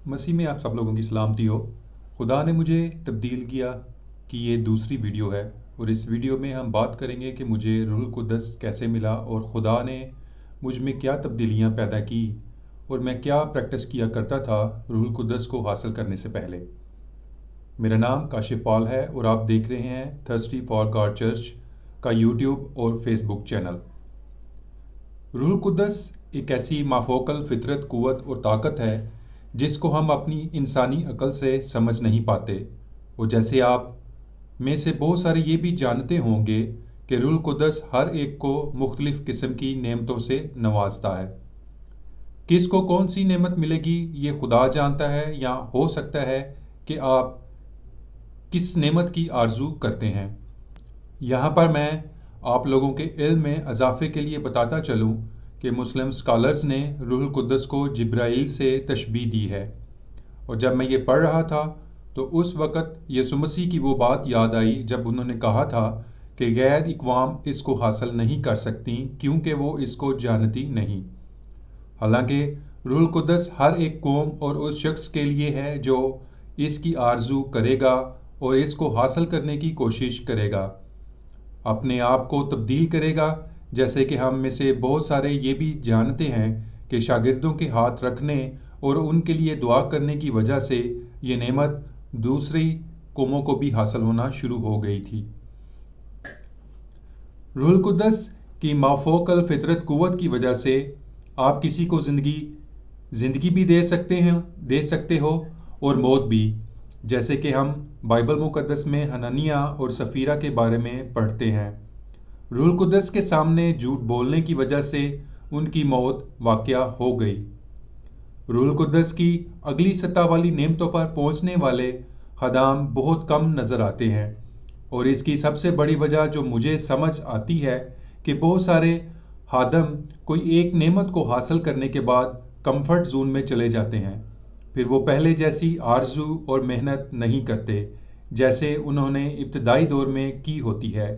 مسیح میں آپ سب لوگوں کی سلامتی ہو۔ خدا نے مجھے تبدیل کیا کہ یہ دوسری ویڈیو ہے، اور اس ویڈیو میں ہم بات کریں گے کہ مجھے روح القدس کیسے ملا اور خدا نے مجھ میں کیا تبدیلیاں پیدا کی اور میں کیا پریکٹس کیا کرتا تھا روح القدس کو حاصل کرنے سے پہلے۔ میرا نام کاشف پال ہے اور آپ دیکھ رہے ہیں تھرسٹی فار گاڈ چرچ کا یوٹیوب اور فیس بک چینل۔ روح القدس ایک ایسی مافوق الفطرت قوت اور طاقت ہے جس کو ہم اپنی انسانی عقل سے سمجھ نہیں پاتے، اور جیسے آپ میں سے بہت سارے یہ بھی جانتے ہوں گے کہ روح القدس ہر ایک کو مختلف قسم کی نعمتوں سے نوازتا ہے۔ کس کو کون سی نعمت ملے گی یہ خدا جانتا ہے، یا ہو سکتا ہے کہ آپ کس نعمت کی آرزو کرتے ہیں۔ یہاں پر میں آپ لوگوں کے علم میں اضافے کے لیے بتاتا چلوں کہ مسلم اسکالرز نے روح القدس کو جبرائیل سے تشبیہ دی ہے، اور جب میں یہ پڑھ رہا تھا تو اس وقت یسوع مسیح کی وہ بات یاد آئی جب انہوں نے کہا تھا کہ غیر اقوام اس کو حاصل نہیں کر سکتی کیونکہ وہ اس کو جانتی نہیں۔ حالانکہ روح القدس ہر ایک قوم اور اس شخص کے لیے ہے جو اس کی آرزو کرے گا اور اس کو حاصل کرنے کی کوشش کرے گا، اپنے آپ کو تبدیل کرے گا۔ جیسے کہ ہم میں سے بہت سارے یہ بھی جانتے ہیں کہ شاگردوں کے ہاتھ رکھنے اور ان کے لیے دعا کرنے کی وجہ سے یہ نعمت دوسری قوموں کو بھی حاصل ہونا شروع ہو گئی تھی۔ روح القدس کی مافوق الفطرت قوت کی وجہ سے آپ کسی کو زندگی بھی دے سکتے ہو اور موت بھی، جیسے کہ ہم بائبل مقدس میں حنانیہ اور سفیرہ کے بارے میں پڑھتے ہیں۔ روح القدس کے سامنے جھوٹ بولنے کی وجہ سے ان کی موت واقع ہو گئی۔ روح القدس کی اگلی سطح والی نعمتوں پر پہنچنے والے خدام بہت کم نظر آتے ہیں، اور اس کی سب سے بڑی وجہ جو مجھے سمجھ آتی ہے کہ بہت سارے خادم کوئی ایک نعمت کو حاصل کرنے کے بعد کمفرٹ زون میں چلے جاتے ہیں، پھر وہ پہلے جیسی آرزو اور محنت نہیں کرتے جیسے انہوں نے ابتدائی دور میں کی ہوتی ہے۔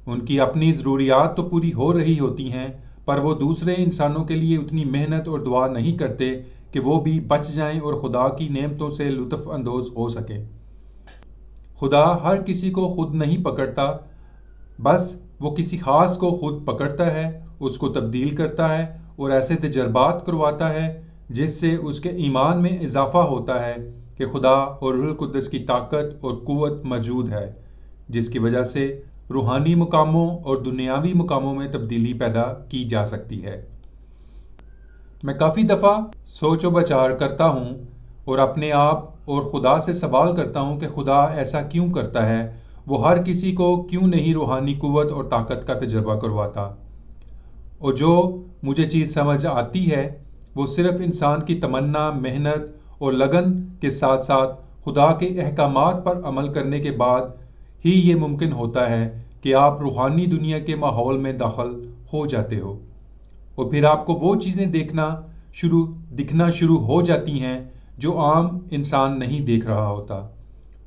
ان کی اپنی ضروریات تو پوری ہو رہی ہوتی ہیں، پر وہ دوسرے انسانوں کے لیے اتنی محنت اور دعا نہیں کرتے کہ وہ بھی بچ جائیں اور خدا کی نعمتوں سے لطف اندوز ہو سکیں۔ خدا ہر کسی کو خود نہیں پکڑتا، بس وہ کسی خاص کو خود پکڑتا ہے، اس کو تبدیل کرتا ہے اور ایسے تجربات کرواتا ہے جس سے اس کے ایمان میں اضافہ ہوتا ہے کہ خدا اور روح القدس کی طاقت اور قوت موجود ہے، جس کی وجہ سے روحانی مقاموں اور دنیاوی مقاموں میں تبدیلی پیدا کی جا سکتی ہے۔ میں کافی دفعہ سوچ و بچار کرتا ہوں اور اپنے آپ اور خدا سے سوال کرتا ہوں کہ خدا ایسا کیوں کرتا ہے؟ وہ ہر کسی کو کیوں نہیں روحانی قوت اور طاقت کا تجربہ کرواتا؟ اور جو مجھے چیز سمجھ آتی ہے وہ صرف انسان کی تمنا، محنت اور لگن کے ساتھ ساتھ خدا کے احکامات پر عمل کرنے کے بعد ہی یہ ممکن ہوتا ہے کہ آپ روحانی دنیا کے ماحول میں داخل ہو جاتے ہو، اور پھر آپ کو وہ چیزیں دکھنا شروع ہو جاتی ہیں جو عام انسان نہیں دیکھ رہا ہوتا،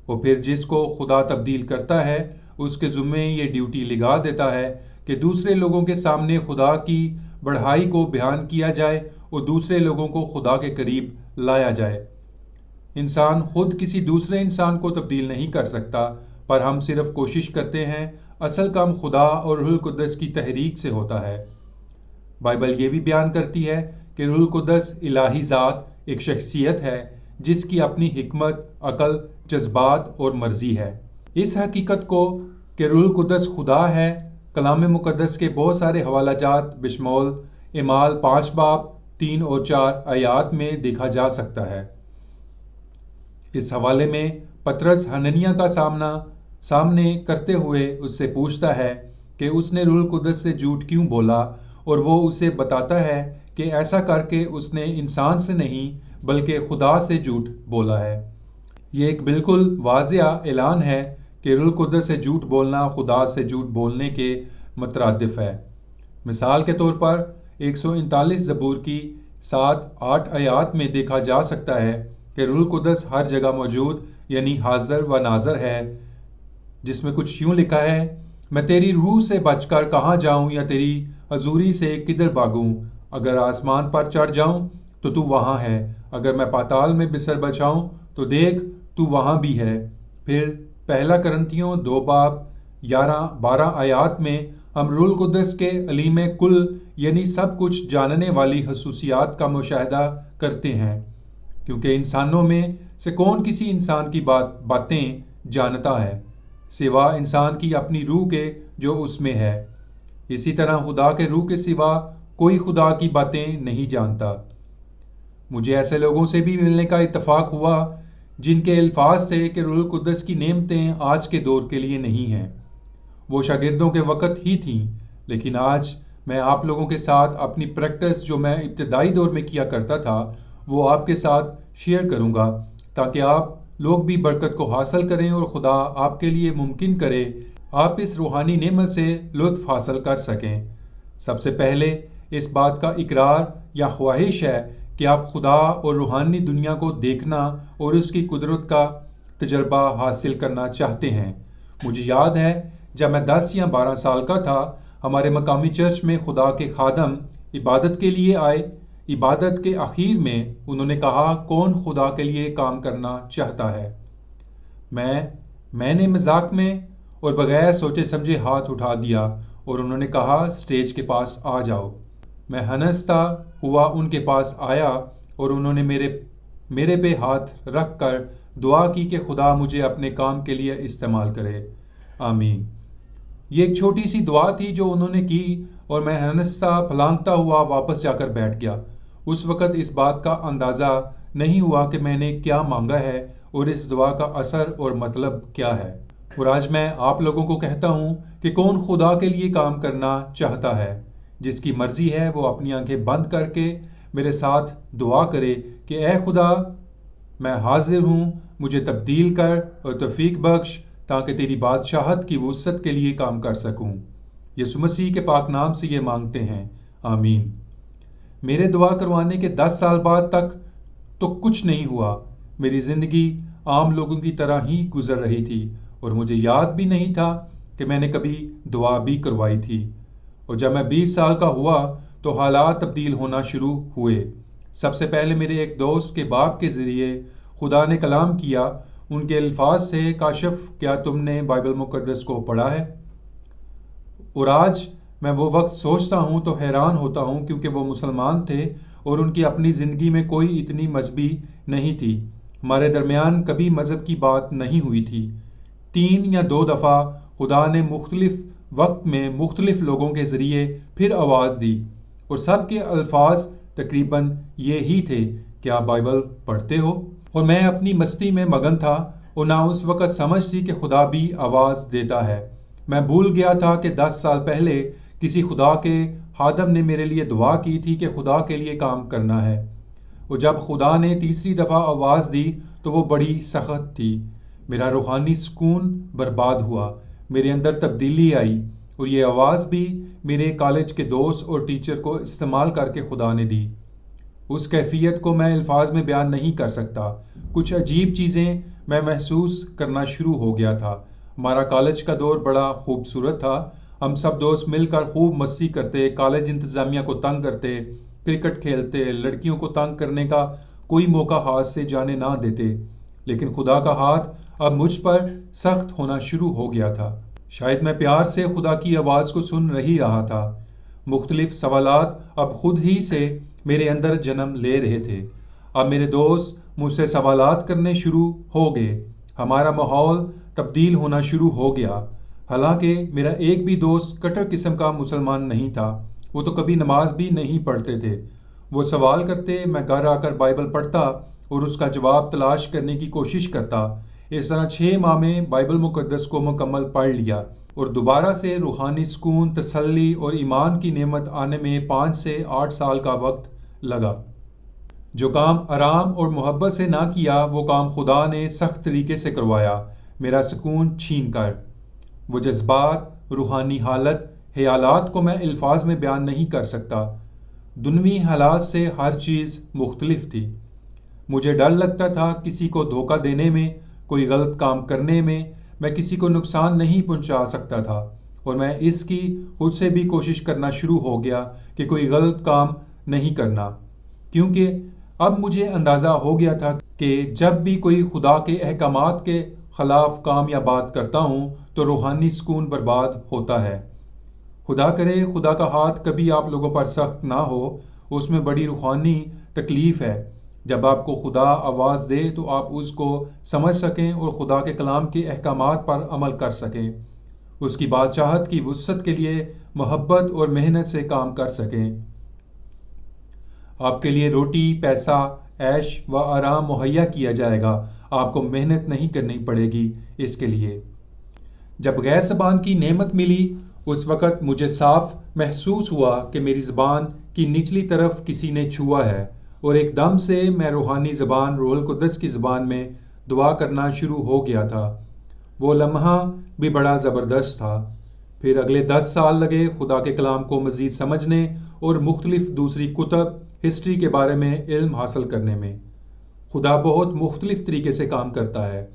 اور پھر جس کو خدا تبدیل کرتا ہے اس کے ذمے یہ ڈیوٹی لگا دیتا ہے کہ دوسرے لوگوں کے سامنے خدا کی بڑائی کو بیان کیا جائے اور دوسرے لوگوں کو خدا کے قریب لایا جائے۔ انسان خود کسی دوسرے انسان کو تبدیل نہیں کر سکتا، پر ہم صرف کوشش کرتے ہیں۔ اصل کام خدا اور روح القدس کی تحریک سے ہوتا ہے۔ بائبل یہ بھی بیان کرتی ہے کہ روح القدس الہی ذات ایک شخصیت ہے جس کی اپنی حکمت، عقل، جذبات اور مرضی ہے۔ اس حقیقت کو کہ روح القدس خدا ہے کلام مقدس کے بہت سارے حوالہ جات بشمول اعمال 5 باب 3 اور 4 آیات میں دیکھا جا سکتا ہے۔ اس حوالے میں پطرس حنانیہ کا سامنے کرتے ہوئے اس سے پوچھتا ہے کہ اس نے روح القدس سے جھوٹ کیوں بولا، اور وہ اسے بتاتا ہے کہ ایسا کر کے اس نے انسان سے نہیں بلکہ خدا سے جھوٹ بولا ہے۔ یہ ایک بالکل واضح اعلان ہے کہ روح القدس سے جھوٹ بولنا خدا سے جھوٹ بولنے کے مترادف ہے۔ مثال کے طور پر 139 زبور کی 7-8 آیات میں دیکھا جا سکتا ہے کہ روح القدس ہر جگہ موجود یعنی حاضر و ناظر ہے، جس میں کچھ یوں لکھا ہے: میں تیری روح سے بچ کر کہاں جاؤں یا تیری حضوری سے کدھر بھاگوں؟ اگر آسمان پر چڑھ جاؤں تو تو وہاں ہے، اگر میں پاتال میں بسر بچاؤں تو دیکھ تو وہاں بھی ہے۔ پھر پہلا کرنتھیوں 2 باب 11-12 آیات میں ہم روح القدس کے علیم کل یعنی سب کچھ جاننے والی خصوصیات کا مشاہدہ کرتے ہیں، کیونکہ انسانوں میں سے کون کسی انسان کی باتیں جانتا ہے سوا انسان کی اپنی روح کے جو اس میں ہے۔ اسی طرح خدا کے روح کے سوا کوئی خدا کی باتیں نہیں جانتا۔ مجھے ایسے لوگوں سے بھی ملنے کا اتفاق ہوا جن کے الفاظ تھے کہ روح القدس کی نعمتیں آج کے دور کے لیے نہیں ہیں، وہ شاگردوں کے وقت ہی تھیں، لیکن آج میں آپ لوگوں کے ساتھ اپنی پریکٹس جو میں ابتدائی دور میں کیا کرتا تھا وہ آپ کے ساتھ شیئر کروں گا، تاکہ آپ لوگ بھی برکت کو حاصل کریں اور خدا آپ کے لیے ممکن کرے آپ اس روحانی نعمت سے لطف حاصل کر سکیں۔ سب سے پہلے اس بات کا اقرار یا خواہش ہے کہ آپ خدا اور روحانی دنیا کو دیکھنا اور اس کی قدرت کا تجربہ حاصل کرنا چاہتے ہیں۔ مجھے یاد ہے جب میں 10 یا 12 سال کا تھا، ہمارے مقامی چرچ میں خدا کے خادم عبادت کے لیے آئے۔ عبادت کے آخر میں انہوں نے کہا، کون خدا کے لیے کام کرنا چاہتا ہے؟ میں نے مذاق میں اور بغیر سوچے سمجھے ہاتھ اٹھا دیا اور انہوں نے کہا، اسٹیج کے پاس آ جاؤ۔ میں ہنستا ہوا ان کے پاس آیا اور انہوں نے میرے پہ ہاتھ رکھ کر دعا کی کہ خدا مجھے اپنے کام کے لیے استعمال کرے، آمین۔ یہ ایک چھوٹی سی دعا تھی جو انہوں نے کی اور میں ہنستا پھلانگتا ہوا واپس جا کر بیٹھ گیا۔ اس وقت اس بات کا اندازہ نہیں ہوا کہ میں نے کیا مانگا ہے اور اس دعا کا اثر اور مطلب کیا ہے۔ اور آج میں آپ لوگوں کو کہتا ہوں کہ کون خدا کے لیے کام کرنا چاہتا ہے؟ جس کی مرضی ہے وہ اپنی آنکھیں بند کر کے میرے ساتھ دعا کرے کہ اے خدا، میں حاضر ہوں، مجھے تبدیل کر اور توفیق بخش تاکہ تیری بادشاہت کی وسعت کے لیے کام کر سکوں۔ یسوع مسیح کے پاک نام سے یہ مانگتے ہیں، آمین۔ میرے دعا کروانے کے 10 سال بعد تک تو کچھ نہیں ہوا۔ میری زندگی عام لوگوں کی طرح ہی گزر رہی تھی اور مجھے یاد بھی نہیں تھا کہ میں نے کبھی دعا بھی کروائی تھی۔ اور جب میں 20 سال کا ہوا تو حالات تبدیل ہونا شروع ہوئے۔ سب سے پہلے میرے ایک دوست کے باپ کے ذریعے خدا نے کلام کیا۔ ان کے الفاظ سے، کاشف کیا تم نے بائبل مقدس کو پڑھا ہے؟ اور آج میں وہ وقت سوچتا ہوں تو حیران ہوتا ہوں، کیونکہ وہ مسلمان تھے اور ان کی اپنی زندگی میں کوئی اتنی مذہبی نہیں تھی۔ ہمارے درمیان کبھی مذہب کی بات نہیں ہوئی تھی۔ 3 یا 2 دفعہ خدا نے مختلف وقت میں مختلف لوگوں کے ذریعے پھر آواز دی، اور سب کے الفاظ تقریباً یہ ہی تھے کہ آپ بائبل پڑھتے ہو؟ اور میں اپنی مستی میں مگن تھا اور نہ اس وقت سمجھ تھی کہ خدا بھی آواز دیتا ہے۔ میں بھول گیا تھا کہ 10 سال پہلے کسی خدا کے خادم نے میرے لیے دعا کی تھی کہ خدا کے لیے کام کرنا ہے، اور جب خدا نے تیسری دفعہ آواز دی تو وہ بڑی سخت تھی۔ میرا روحانی سکون برباد ہوا، میرے اندر تبدیلی آئی، اور یہ آواز بھی میرے کالج کے دوست اور ٹیچر کو استعمال کر کے خدا نے دی۔ اس کیفیت کو میں الفاظ میں بیان نہیں کر سکتا۔ کچھ عجیب چیزیں میں محسوس کرنا شروع ہو گیا تھا۔ ہمارا کالج کا دور بڑا خوبصورت تھا۔ ہم سب دوست مل کر خوب مستی کرتے، کالج انتظامیہ کو تنگ کرتے، کرکٹ کھیلتے، لڑکیوں کو تنگ کرنے کا کوئی موقع ہاتھ سے جانے نہ دیتے۔ لیکن خدا کا ہاتھ اب مجھ پر سخت ہونا شروع ہو گیا تھا۔ شاید میں پیار سے خدا کی آواز کو سن رہی رہا تھا۔ مختلف سوالات اب خود ہی سے میرے اندر جنم لے رہے تھے۔ اب میرے دوست مجھ سے سوالات کرنے شروع ہو گئے۔ ہمارا ماحول تبدیل ہونا شروع ہو گیا۔ حالانکہ میرا ایک بھی دوست کٹر قسم کا مسلمان نہیں تھا، وہ تو کبھی نماز بھی نہیں پڑھتے تھے۔ وہ سوال کرتے، میں گھر آ کر بائبل پڑھتا اور اس کا جواب تلاش کرنے کی کوشش کرتا۔ اس طرح 6 ماہ میں بائبل مقدس کو مکمل پڑھ لیا، اور دوبارہ سے روحانی سکون، تسلی اور ایمان کی نعمت آنے میں 5 سے 8 سال کا وقت لگا۔ جو کام آرام اور محبت سے نہ کیا، وہ کام خدا نے سخت طریقے سے کروایا، میرا سکون چھین کر۔ وہ جذبات، روحانی حالت، خیالات کو میں الفاظ میں بیان نہیں کر سکتا۔ دنیوی حالات سے ہر چیز مختلف تھی۔ مجھے ڈر لگتا تھا کسی کو دھوکہ دینے میں، کوئی غلط کام کرنے میں کسی کو نقصان نہیں پہنچا سکتا تھا، اور میں اس کی خود سے بھی کوشش کرنا شروع ہو گیا کہ کوئی غلط کام نہیں کرنا۔ کیونکہ اب مجھے اندازہ ہو گیا تھا کہ جب بھی کوئی خدا کے احکامات کے خلاف کام یا بات کرتا ہوں تو روحانی سکون برباد ہوتا ہے۔ خدا کرے خدا کا ہاتھ کبھی آپ لوگوں پر سخت نہ ہو، اس میں بڑی روحانی تکلیف ہے۔ جب آپ کو خدا آواز دے تو آپ اس کو سمجھ سکیں اور خدا کے کلام کے احکامات پر عمل کر سکیں، اس کی بادشاہت کی وسعت کے لیے محبت اور محنت سے کام کر سکیں۔ آپ کے لیے روٹی، پیسہ، عیش و آرام مہیا کیا جائے گا، آپ کو محنت نہیں کرنی پڑے گی اس کے لیے۔ جب غیر زبان کی نعمت ملی، اس وقت مجھے صاف محسوس ہوا کہ میری زبان کی نچلی طرف کسی نے چھوا ہے، اور ایک دم سے میں روحانی زبان روح القدس کی زبان میں دعا کرنا شروع ہو گیا تھا۔ وہ لمحہ بھی بڑا زبردست تھا۔ پھر اگلے 10 سال لگے خدا کے کلام کو مزید سمجھنے اور مختلف دوسری کتب ہسٹری کے بارے میں علم حاصل کرنے میں۔ خدا بہت مختلف طریقے سے کام کرتا ہے۔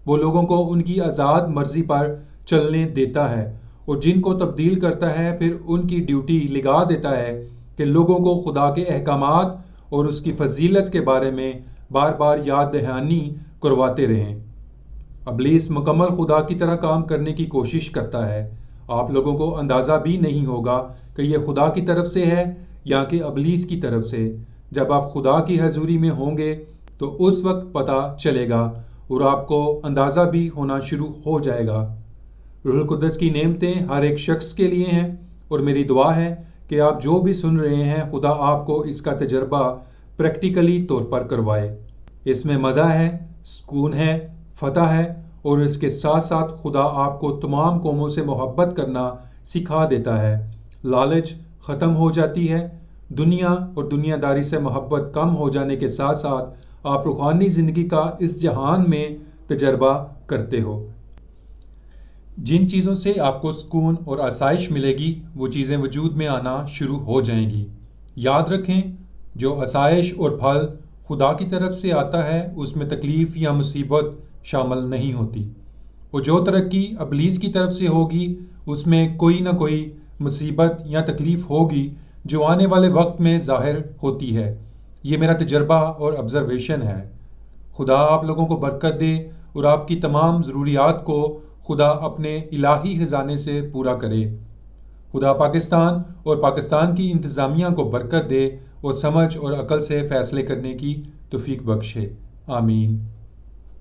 وہ لوگوں کو ان کی آزاد مرضی پر چلنے دیتا ہے، اور جن کو تبدیل کرتا ہے پھر ان کی ڈیوٹی لگا دیتا ہے کہ لوگوں کو خدا کے احکامات اور اس کی فضیلت کے بارے میں بار بار یاد دہانی کرواتے رہیں۔ ابلیس مکمل خدا کی طرح کام کرنے کی کوشش کرتا ہے۔ آپ لوگوں کو اندازہ بھی نہیں ہوگا کہ یہ خدا کی طرف سے ہے یا کہ ابلیس کی طرف سے۔ جب آپ خدا کی حضوری میں ہوں گے تو اس وقت پتہ چلے گا، اور آپ کو اندازہ بھی ہونا شروع ہو جائے گا۔ روح القدس کی نعمتیں ہر ایک شخص کے لیے ہیں، اور میری دعا ہے کہ آپ جو بھی سن رہے ہیں خدا آپ کو اس کا تجربہ پریکٹیکلی طور پر کروائے۔ اس میں مزہ ہے، سکون ہے، فتح ہے، اور اس کے ساتھ ساتھ خدا آپ کو تمام قوموں سے محبت کرنا سکھا دیتا ہے۔ لالچ ختم ہو جاتی ہے، دنیا اور دنیا داری سے محبت کم ہو جانے کے ساتھ ساتھ آپ روحانی زندگی کا اس جہان میں تجربہ کرتے ہو۔ جن چیزوں سے آپ کو سکون اور آسائش ملے گی وہ چیزیں وجود میں آنا شروع ہو جائیں گی۔ یاد رکھیں، جو آسائش اور پھل خدا کی طرف سے آتا ہے اس میں تکلیف یا مصیبت شامل نہیں ہوتی، اور جو ترقی ابلیس کی طرف سے ہوگی اس میں کوئی نہ کوئی مصیبت یا تکلیف ہوگی جو آنے والے وقت میں ظاہر ہوتی ہے۔ یہ میرا تجربہ اور آبزرویشن ہے۔ خدا آپ لوگوں کو برکت دے اور آپ کی تمام ضروریات کو خدا اپنے الہی خزانے سے پورا کرے۔ خدا پاکستان اور پاکستان کی انتظامیہ کو برکت دے اور سمجھ اور عقل سے فیصلے کرنے کی توفیق بخشے۔ آمین۔